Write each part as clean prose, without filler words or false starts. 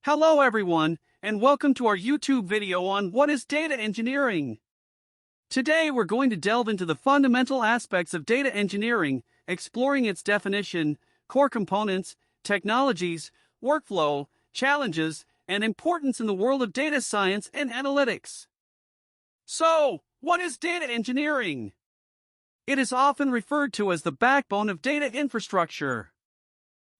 Hello everyone, and welcome to our YouTube video on what is data engineering. Today we're going to delve into the fundamental aspects of data engineering, exploring its definition, core components, technologies, workflow, challenges, and importance in the world of data science and analytics. So, what is data engineering? It is often referred to as the backbone of data infrastructure.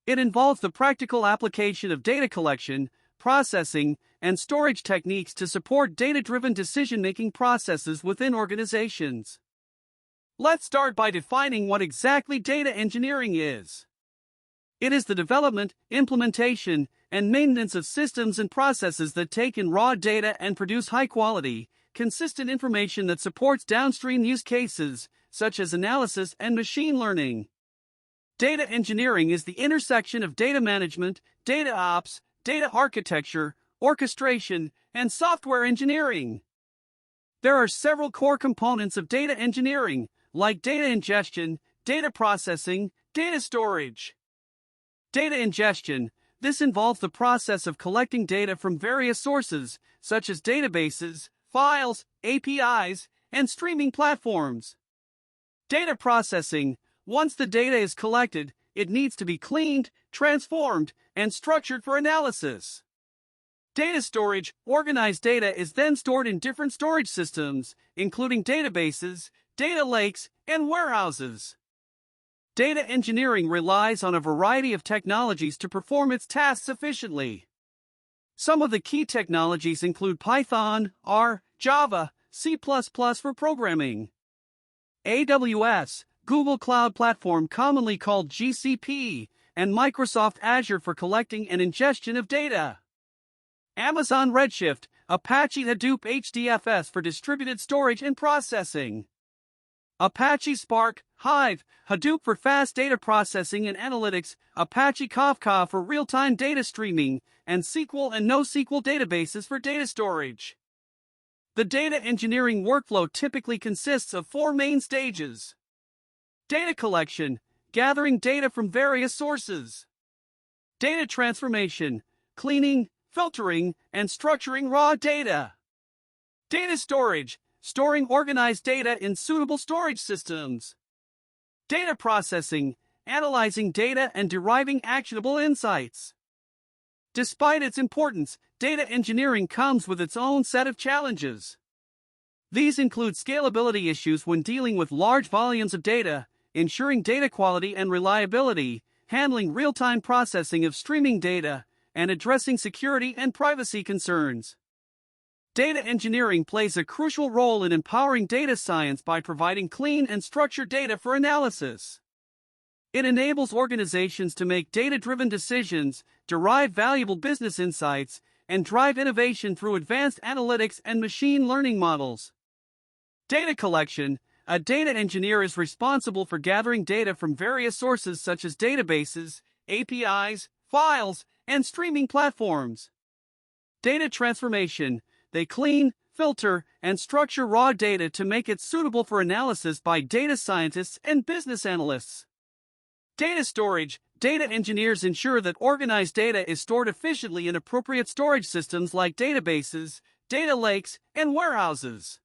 It involves the practical application of data collection, processing, and storage techniques to support data-driven decision-making processes within organizations. Let's start by defining what exactly data engineering is. It is the development, implementation, and maintenance of systems and processes that take in raw data and produce high-quality, consistent information that supports downstream use cases, such as analysis and machine learning. Data engineering is the intersection of data management, data ops, data architecture, orchestration, and software engineering. There are several core components of data engineering, like data ingestion, data processing, data storage. Data ingestion. This involves the process of collecting data from various sources, such as databases, files, APIs, and streaming platforms. Data processing. Once the data is collected, it needs to be cleaned, transformed, and structured for analysis. Data storage. Organized data is then stored in different storage systems, including databases, data lakes, and warehouses. Data engineering relies on a variety of technologies to perform its tasks efficiently. Some of the key technologies include Python, R, Java, C++ for programming. AWS, Google Cloud Platform commonly called GCP, and Microsoft Azure for collecting and ingestion of data. Amazon Redshift, Apache Hadoop HDFS for distributed storage and processing. Apache Spark, Hive, Hadoop for fast data processing and analytics, Apache Kafka for real-time data streaming, and SQL and NoSQL databases for data storage. The data engineering workflow typically consists of four main stages. Data collection, gathering data from various sources. Data transformation, cleaning, filtering, and structuring raw data. Data storage, storing organized data in suitable storage systems. Data processing, analyzing data and deriving actionable insights. Despite its importance, data engineering comes with its own set of challenges. These include scalability issues when dealing with large volumes of data, ensuring data quality and reliability, handling real-time processing of streaming data, and addressing security and privacy concerns. Data engineering plays a crucial role in empowering data science by providing clean and structured data for analysis. It enables organizations to make data-driven decisions, derive valuable business insights, and drive innovation through advanced analytics and machine learning models. Data collection. A data engineer is responsible for gathering data from various sources such as databases, APIs, files, and streaming platforms. Data transformation. They clean, filter, and structure raw data to make it suitable for analysis by data scientists and business analysts. Data storage. Data engineers ensure that organized data is stored efficiently in appropriate storage systems like databases, data lakes, and warehouses.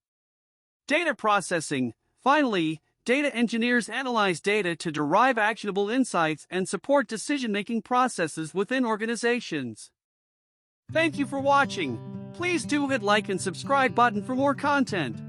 Data processing. Finally, data engineers analyze data to derive actionable insights and support decision-making processes within organizations. Thank you for watching. Please do hit like and subscribe button for more content.